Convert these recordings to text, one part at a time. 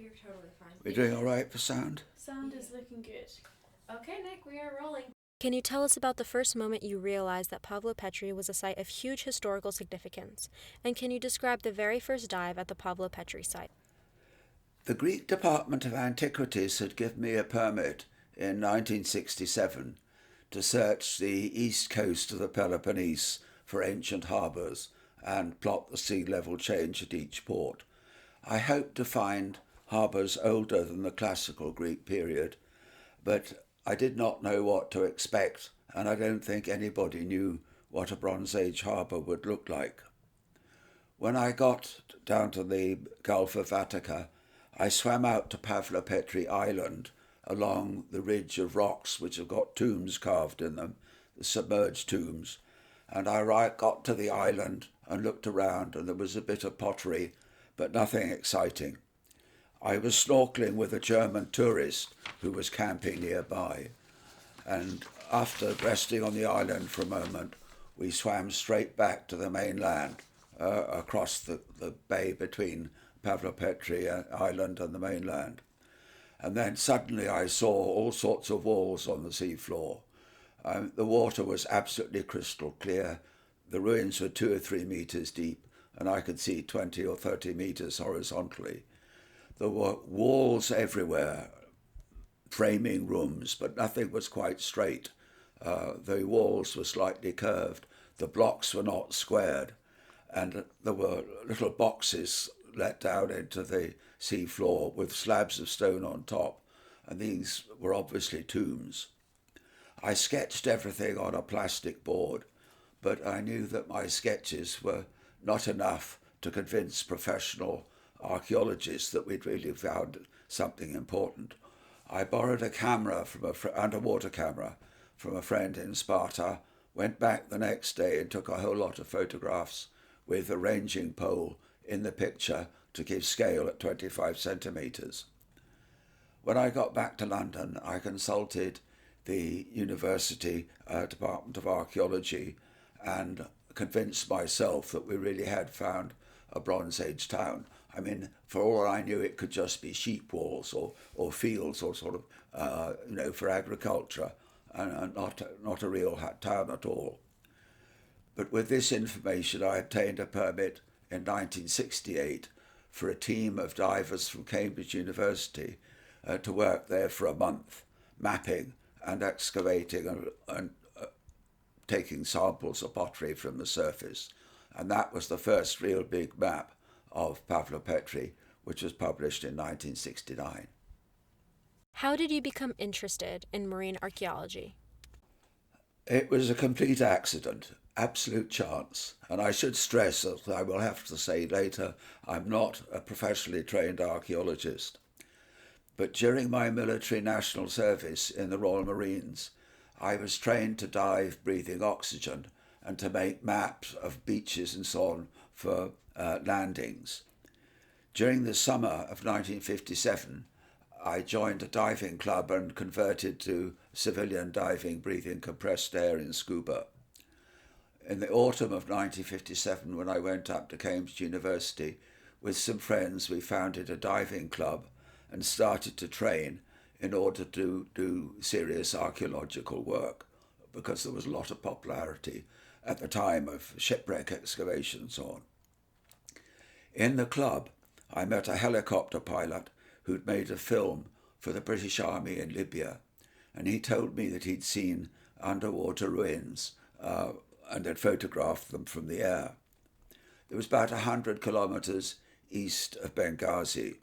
you're totally fine. We're doing all right for sound? Sound is looking good. Okay, Nick, we are rolling. Can you tell us about the first moment you realized that Pavlopetri was a site of huge historical significance? And can you describe the very first dive at the Pavlopetri site? The Greek Department of Antiquities had given me a permit in 1967 to search the east coast of the Peloponnese for ancient harbours and plot the sea level change at each port. I hoped to find harbours older than the classical Greek period, but I did not know what to expect, and I don't think anybody knew what a Bronze Age harbour would look like. When I got down to the Gulf of Vatica, I swam out to Pavlopetri Island along the ridge of rocks which have got tombs carved in them, the submerged tombs, and I got to the island and looked around, and there was a bit of pottery, but nothing exciting. I was snorkeling with a German tourist who was camping nearby, and after resting on the island for a moment, we swam straight back to the mainland, across the bay between Pavlopetri Island and the mainland. And then suddenly I saw all sorts of walls on the seafloor. The water was absolutely crystal clear. The ruins were 2 or 3 meters deep, and I could see 20 or 30 meters horizontally. There were walls everywhere, framing rooms, but nothing was quite straight. The walls were slightly curved. The blocks were not squared, and there were little boxes let down into the sea floor with slabs of stone on top, and these were obviously tombs. I sketched everything on a plastic board, but I knew that my sketches were not enough to convince professional archaeologists that we'd really found something important. I borrowed a camera underwater camera from a friend in Sparta, went back the next day and took a whole lot of photographs with a ranging pole in the picture to give scale at 25 centimetres. When I got back to London, I consulted the University Department of Archaeology and convinced myself that we really had found a Bronze Age town. I mean, for all I knew, it could just be sheep walls or fields or sort of, for agriculture, and not a real town at all. But with this information, I obtained a permit in 1968 for a team of divers from Cambridge University to work there for a month, mapping and excavating and taking samples of pottery from the surface. And that was the first real big map of Pavlopetri, which was published in 1969. How did you become interested in marine archaeology? It was a complete accident, absolute chance. And I should stress, as I will have to say later, I'm not a professionally trained archaeologist. But during my military national service in the Royal Marines, I was trained to dive breathing oxygen and to make maps of beaches and so on for landings. During the summer of 1957, I joined a diving club and converted to civilian diving, breathing compressed air in scuba. In the autumn of 1957, when I went up to Cambridge University, with some friends, we founded a diving club and started to train in order to do serious archaeological work, because there was a lot of popularity at the time of shipwreck excavation and so on. In the club, I met a helicopter pilot who'd made a film for the British Army in Libya, and he told me that he'd seen underwater ruins and had photographed them from the air. It was about 100 kilometres east of Benghazi.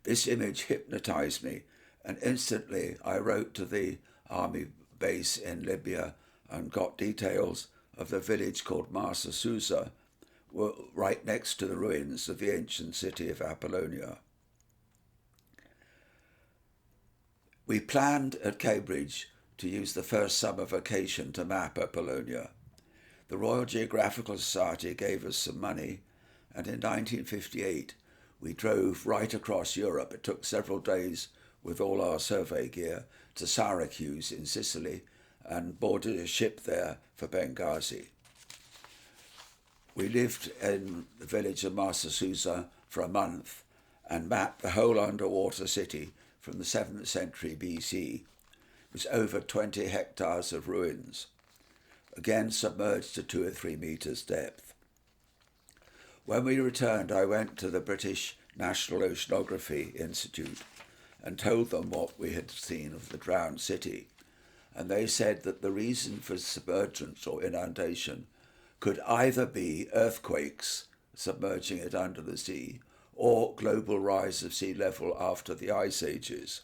This image hypnotized me, and instantly I wrote to the army base in Libya and got details of the village called Marsa Susa, right next to the ruins of the ancient city of Apollonia. We planned at Cambridge to use the first summer vacation to map Apollonia. The Royal Geographical Society gave us some money, and in 1958 we drove right across Europe. It took several days with all our survey gear to Syracuse in Sicily and boarded a ship there for Benghazi. We lived in the village of Marsa Susa for a month, and mapped the whole underwater city from the 7th century BC, with over 20 hectares of ruins, again submerged to 2 or 3 metres depth. When we returned, I went to the British National Oceanography Institute and told them what we had seen of the drowned city, and they said that the reason for submergence or inundation could either be earthquakes submerging it under the sea or global rise of sea level after the ice ages,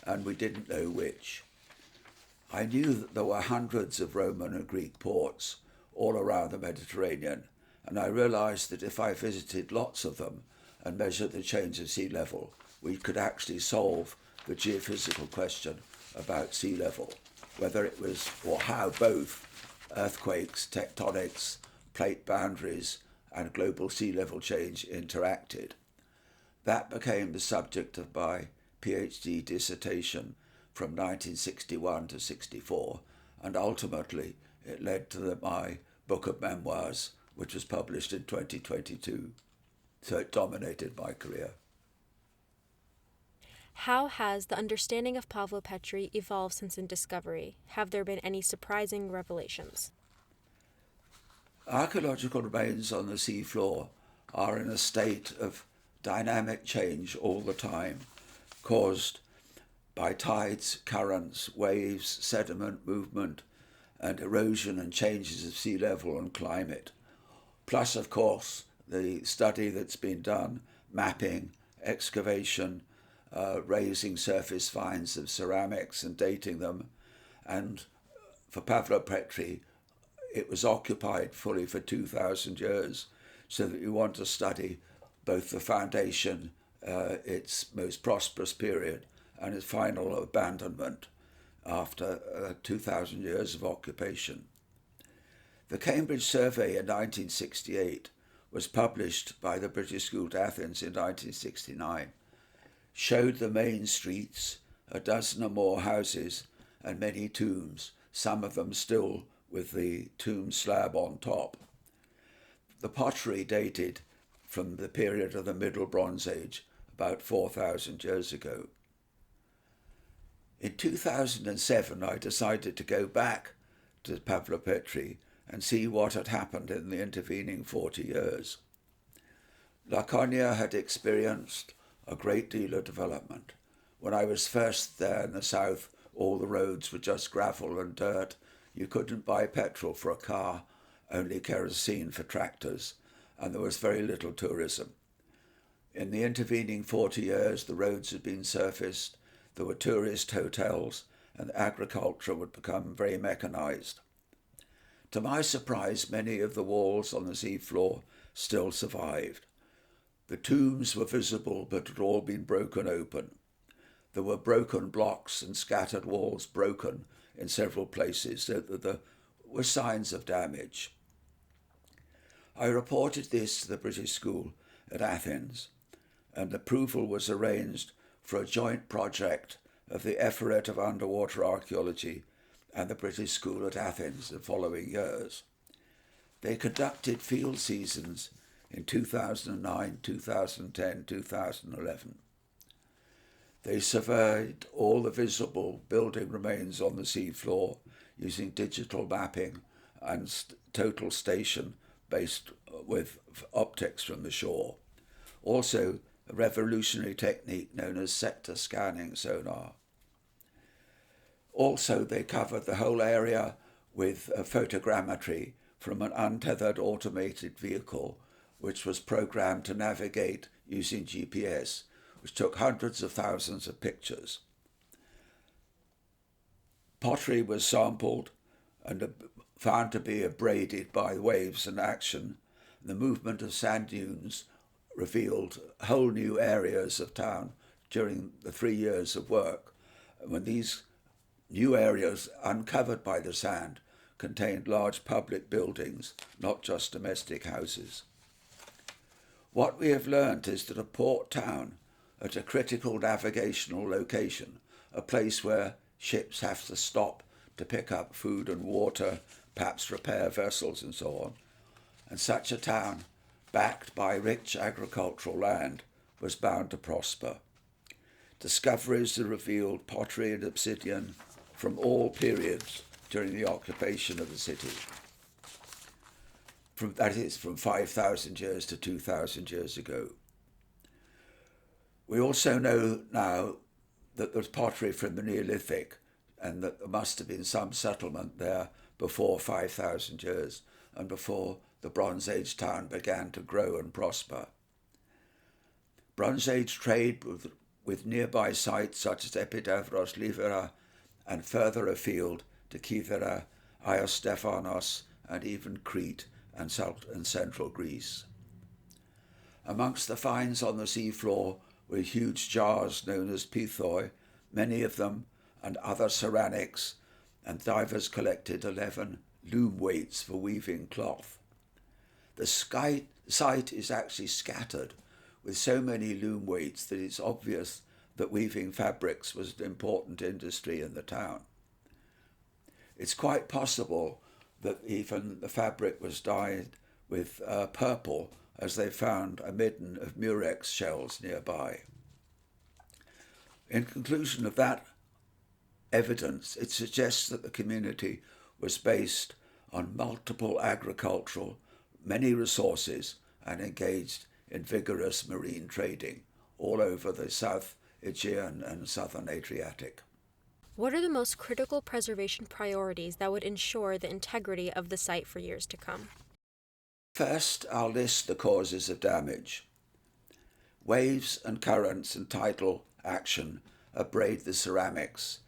and we didn't know which. I knew that there were hundreds of Roman and Greek ports all around the Mediterranean, and I realised that if I visited lots of them and measured the change of sea level, we could actually solve the geophysical question about sea level, whether it was or how both earthquakes, tectonics, plate boundaries, and global sea level change interacted. That became the subject of my PhD dissertation from 1961 to 64, and ultimately it led to my book of memoirs, which was published in 2022. So it dominated my career. How has the understanding of Pavlopetri evolved since its discovery? Have there been any surprising revelations? Archaeological remains on the seafloor are in a state of dynamic change all the time, caused by tides, currents, waves, sediment movement, and erosion and changes of sea level and climate. Plus, of course, the study that's been done, mapping, excavation, raising surface finds of ceramics and dating them. And for Pavlopetri, it was occupied fully for 2,000 years, so that you want to study both the foundation, its most prosperous period, and its final abandonment after 2,000 years of occupation. The Cambridge Survey in 1968 was published by the British School at Athens in 1969, showed the main streets, a dozen or more houses, and many tombs, some of them still with the tomb slab on top. The pottery dated from the period of the Middle Bronze Age, about 4,000 years ago. In 2007, I decided to go back to Pavlopetri and see what had happened in the intervening 40 years. Laconia had experienced a great deal of development. When I was first there in the south, all the roads were just gravel and dirt. You couldn't buy petrol for a car, only kerosene for tractors, and there was very little tourism. In the intervening 40 years, the roads had been surfaced, there were tourist hotels, and agriculture would become very mechanized. To my surprise, many of the walls on the seafloor still survived. The tombs were visible, but had all been broken open. There were broken blocks and scattered walls broken in several places, so that there were signs of damage. I reported this to the British School at Athens, and approval was arranged for a joint project of the Effort of Underwater Archaeology and the British School at Athens the following years. They conducted field seasons in 2009, 2010, 2011. They surveyed all the visible building remains on the seafloor using digital mapping and total station based with optics from the shore. Also, a revolutionary technique known as sector scanning sonar. Also, they covered the whole area with a photogrammetry from an untethered automated vehicle, which was programmed to navigate using GPS, which took hundreds of thousands of pictures. Pottery was sampled and found to be abraded by waves and action. The movement of sand dunes revealed whole new areas of town during the 3 years of work, when these new areas uncovered by the sand contained large public buildings, not just domestic houses. What we have learnt is that a port town at a critical navigational location, a place where ships have to stop to pick up food and water, perhaps repair vessels and so on, and such a town, backed by rich agricultural land, was bound to prosper. Discoveries have revealed pottery and obsidian from all periods during the occupation of the city. That is, from 5,000 years to 2,000 years ago. We also know now that there's pottery from the Neolithic and that there must have been some settlement there before 5,000 years and before the Bronze Age town began to grow and prosper. Bronze Age trade with nearby sites such as Epidavros, Livera, and further afield to Kithera, Ios Stephanos, and even Crete and central Greece. Amongst the finds on the seafloor were huge jars known as pithoi, many of them, and other ceramics, and divers collected 11 loom weights for weaving cloth. The site is actually scattered with so many loom weights that it's obvious that weaving fabrics was an important industry in the town. It's quite possible that even the fabric was dyed with purple, as they found a midden of murex shells nearby. In conclusion of that evidence, it suggests that the community was based on multiple agricultural, many resources, and engaged in vigorous marine trading all over the South Aegean and Southern Adriatic. What are the most critical preservation priorities that would ensure the integrity of the site for years to come? First, I'll list the causes of damage. Waves and currents and tidal action abrade the ceramics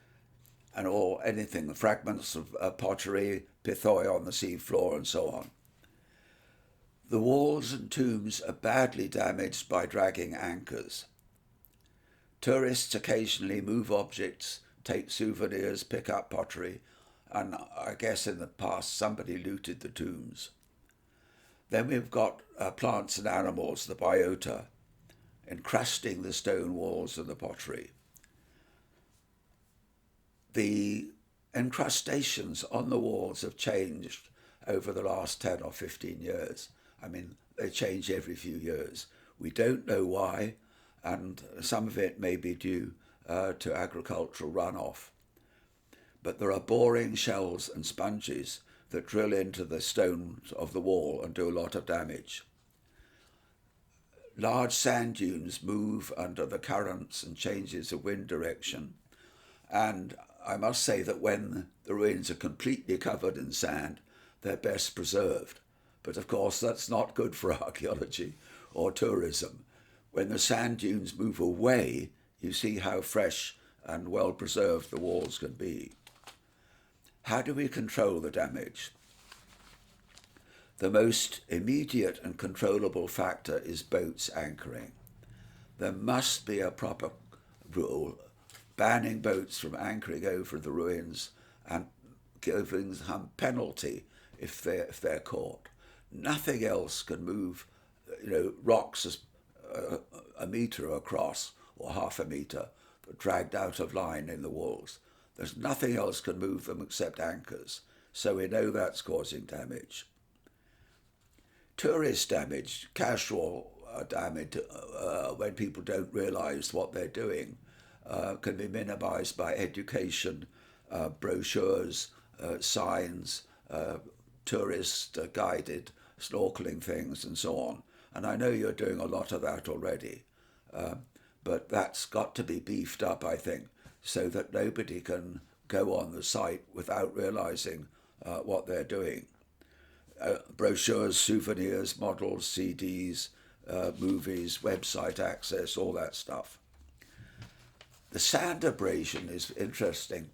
and anything, fragments of pottery, pithoi on the seafloor and so on. The walls and tombs are badly damaged by dragging anchors. Tourists occasionally move objects, take souvenirs, pick up pottery, and I guess in the past somebody looted the tombs. Then we've got plants and animals, the biota, encrusting the stone walls and the pottery. The encrustations on the walls have changed over the last 10 or 15 years. I mean, they change every few years. We don't know why, and some of it may be due to agricultural runoff. But there are boring shells and sponges that drill into the stones of the wall and do a lot of damage. Large sand dunes move under the currents and changes of wind direction. And I must say that when the ruins are completely covered in sand, they're best preserved. But of course, that's not good for archaeology or tourism. When the sand dunes move away, you see how fresh and well preserved the walls can be. How do we control the damage? The most immediate and controllable factor is boats anchoring. There must be a proper rule banning boats from anchoring over the ruins and giving some penalty if they're caught. Nothing else can move, rocks as a metre across or half a metre dragged out of line in the walls. There's nothing else can move them except anchors, so we know that's causing damage. Tourist damage, casual damage, when people don't realise what they're doing, can be minimised by education, brochures, signs, tourist guided snorkeling things and so on. And I know you're doing a lot of that already, but that's got to be beefed up, I think, so that nobody can go on the site without realising what they're doing. Brochures, souvenirs, models, CDs, movies, website access, all that stuff. The sand abrasion is interesting,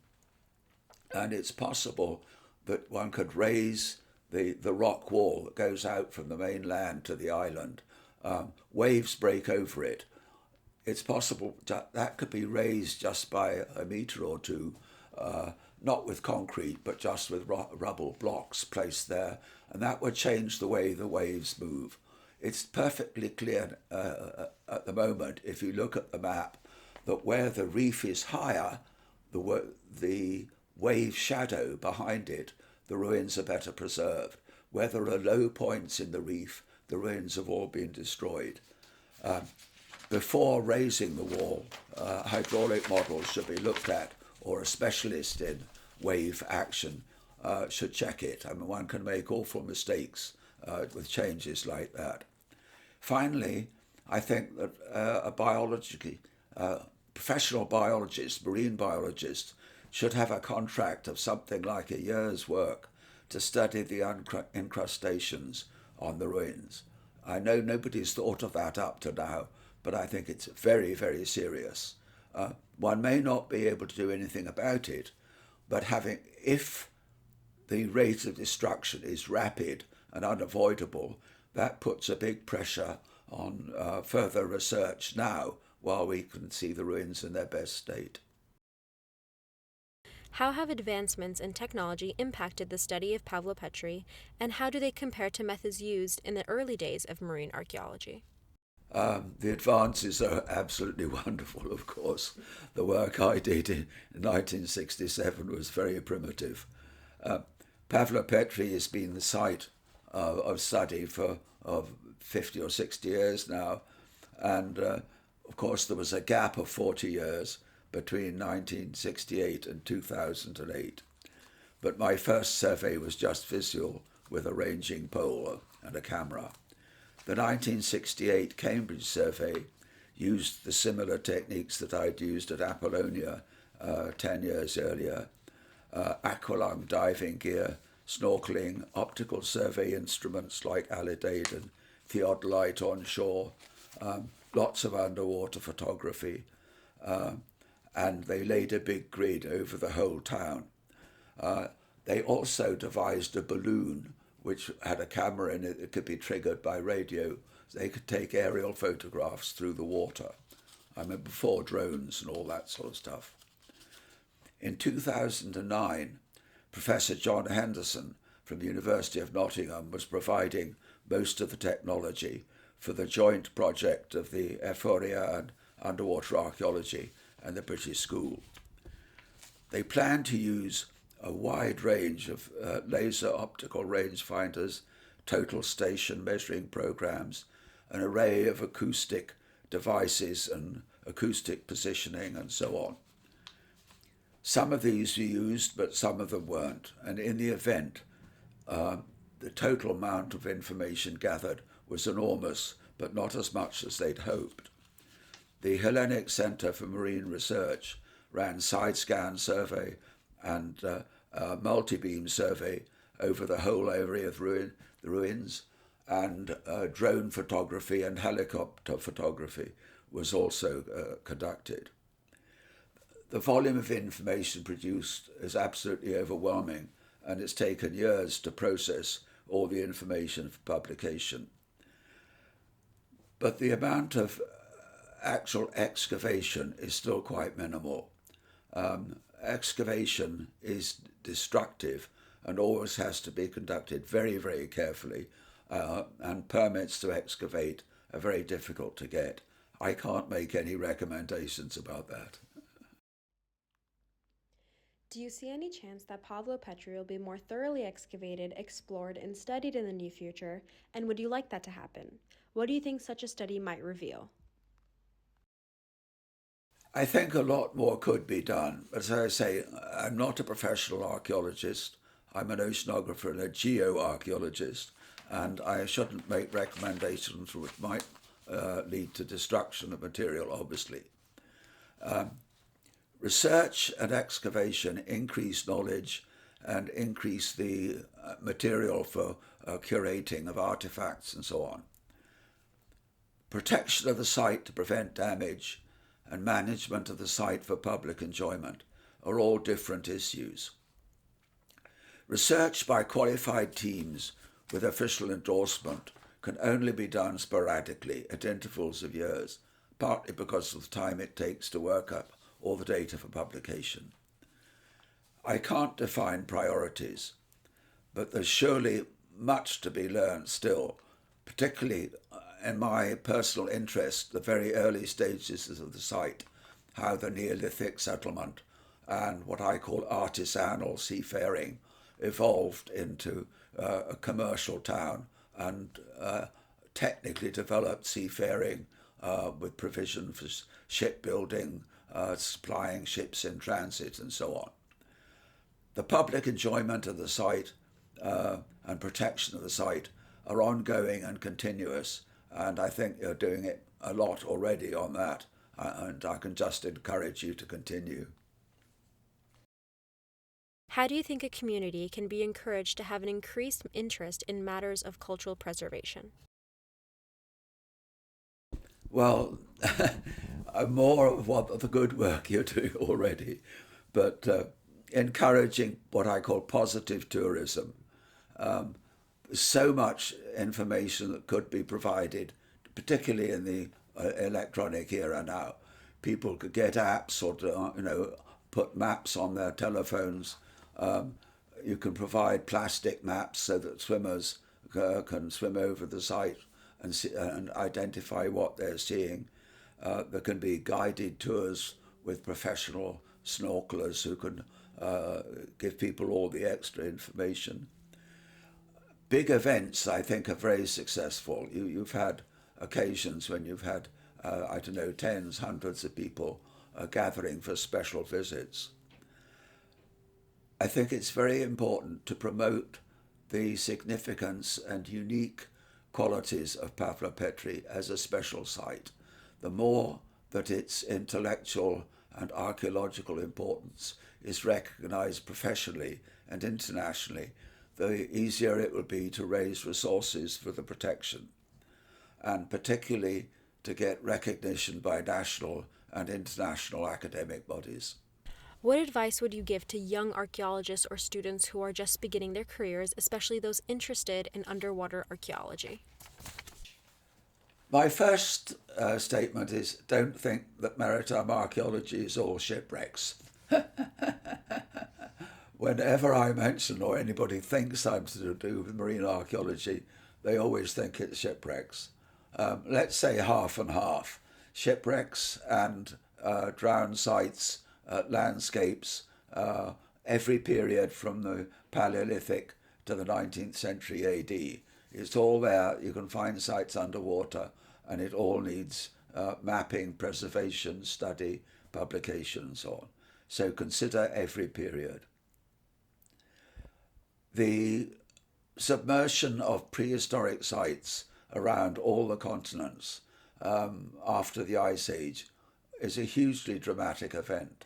and it's possible that one could raise the rock wall that goes out from the mainland to the island. Waves break over it. It's possible that could be raised just by a metre or two, not with concrete, but just with rubble blocks placed there, and that would change the way the waves move. It's perfectly clear at the moment, if you look at the map, that where the reef is higher, the wave shadow behind it, the ruins are better preserved. Where there are low points in the reef, the ruins have all been destroyed. before raising the wall, hydraulic models should be looked at, or a specialist in wave action should check it. I mean, one can make awful mistakes with changes like that. Finally, I think that a professional biologist, marine biologist, should have a contract of something like a year's work to study the incrustations on the ruins. I know nobody's thought of that up to now, but I think it's very, very serious. One may not be able to do anything about it, but if the rate of destruction is rapid and unavoidable, that puts a big pressure on further research now while we can see the ruins in their best state. How have advancements in technology impacted the study of Pavlopetri, and how do they compare to methods used in the early days of marine archaeology? The advances are absolutely wonderful, of course. The work I did in 1967 was very primitive. Pavlopetri has been the site of study for 50 or 60 years now, and of course there was a gap of 40 years between 1968 and 2008. But my first survey was just visual with a ranging pole and a camera. The 1968 Cambridge survey used the similar techniques that I'd used at Apollonia 10 years earlier: aqualung diving gear, snorkeling, optical survey instruments like alidade and theodolite on shore, lots of underwater photography, and they laid a big grid over the whole town. They also devised a balloon which had a camera in it that could be triggered by radio. They could take aerial photographs through the water. I mean, before drones and all that sort of stuff. In 2009, Professor Jon Henderson from the University of Nottingham was providing most of the technology for the joint project of the Euphoria and Underwater Archaeology and the British School. They plan to use a wide range of laser optical rangefinders, total station measuring programs, an array of acoustic devices and acoustic positioning and so on. Some of these were used, but some of them weren't. And in the event, the total amount of information gathered was enormous, but not as much as they'd hoped. The Hellenic Centre for Marine Research ran side-scan survey and multi-beam survey over the whole area of the ruins, and drone photography and helicopter photography was also conducted. The volume of information produced is absolutely overwhelming, and it's taken years to process all the information for publication. But the amount of actual excavation is still quite minimal. Excavation is destructive and always has to be conducted very, very carefully, and permits to excavate are very difficult to get. I can't make any recommendations about that. Do you see any chance that Pavlopetri will be more thoroughly excavated, explored, and studied in the near future, and would you like that to happen? What do you think such a study might reveal? I think a lot more could be done. As I say, I'm not a professional archaeologist. I'm an oceanographer and a geoarchaeologist, and I shouldn't make recommendations which might lead to destruction of material, obviously. Research and excavation increase knowledge and increase the material for curating of artifacts and so on. Protection of the site to prevent damage and management of the site for public enjoyment are all different issues. Research by qualified teams with official endorsement can only be done sporadically at intervals of years, partly because of the time it takes to work up all the data for publication. I can't define priorities, but there's surely much to be learned still, particularly in my personal interest, the very early stages of the site, how the Neolithic settlement and what I call artisanal seafaring evolved into a commercial town and technically developed seafaring with provision for shipbuilding, supplying ships in transit and so on. The public enjoyment of the site and protection of the site are ongoing and continuous, and I think you're doing it a lot already on that, and I can just encourage you to continue. How do you think a community can be encouraged to have an increased interest in matters of cultural preservation? Well, more of what the good work you're doing already, but encouraging what I call positive tourism. So much information that could be provided, particularly in the electronic era now. People could get apps or put maps on their telephones. You can provide plastic maps so that swimmers can swim over the site and identify what they're seeing. There can be guided tours with professional snorkelers who can give people all the extra information. Big events, I think, are very successful. You've had occasions when you've had, tens, hundreds of people gathering for special visits. I think it's very important to promote the significance and unique qualities of Pavlopetri as a special site. The more that its intellectual and archaeological importance is recognized professionally and internationally, the easier it will be to raise resources for the protection, and particularly to get recognition by national and international academic bodies. What advice would you give to young archaeologists or students who are just beginning their careers, especially those interested in underwater archaeology? My first statement is, don't think that maritime archaeology is all shipwrecks. Whenever I mention or anybody thinks I'm to do with marine archaeology, they always think it's shipwrecks. Let's say half and half. Shipwrecks and drowned sites, landscapes, every period from the Paleolithic to the 19th century AD. It's all there. You can find sites underwater, and it all needs mapping, preservation, study, publication, and so on. So consider every period. The submersion of prehistoric sites around all the continents after the Ice Age is a hugely dramatic event,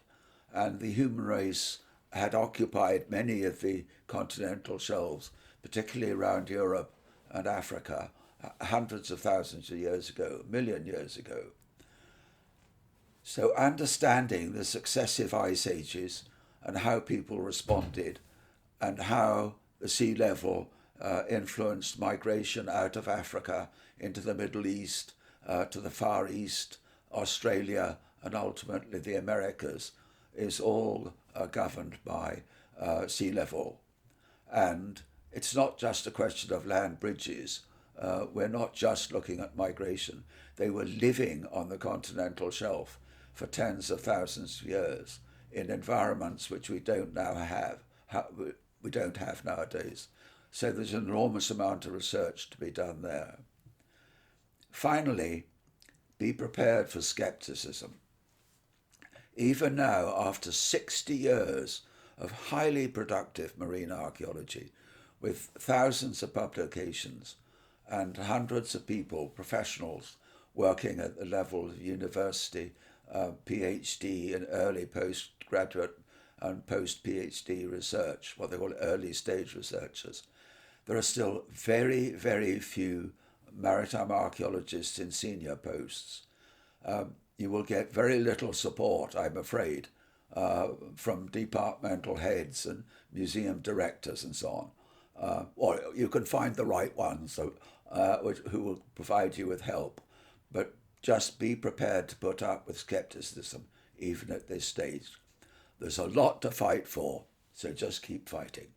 and the human race had occupied many of the continental shelves, particularly around Europe and Africa, hundreds of thousands of years ago, a million years ago. So understanding the successive ice ages and how people responded and how the sea level influenced migration out of Africa into the Middle East, to the Far East, Australia, and ultimately the Americas, is all governed by sea level. And it's not just a question of land bridges. We're not just looking at migration. They were living on the continental shelf for tens of thousands of years in environments which we don't now have. We don't have nowadays. So there's an enormous amount of research to be done there. Finally, be prepared for skepticism. Even now, after 60 years of highly productive marine archaeology, with thousands of publications and hundreds of people, professionals, working at the level of university, PhD and early postgraduate and post-PhD research, what they call early stage researchers, there are still very, very few maritime archaeologists in senior posts. You will get very little support, I'm afraid, from departmental heads and museum directors and so on. Or you can find the right ones who will provide you with help. But just be prepared to put up with skepticism, even at this stage. There's a lot to fight for, so just keep fighting.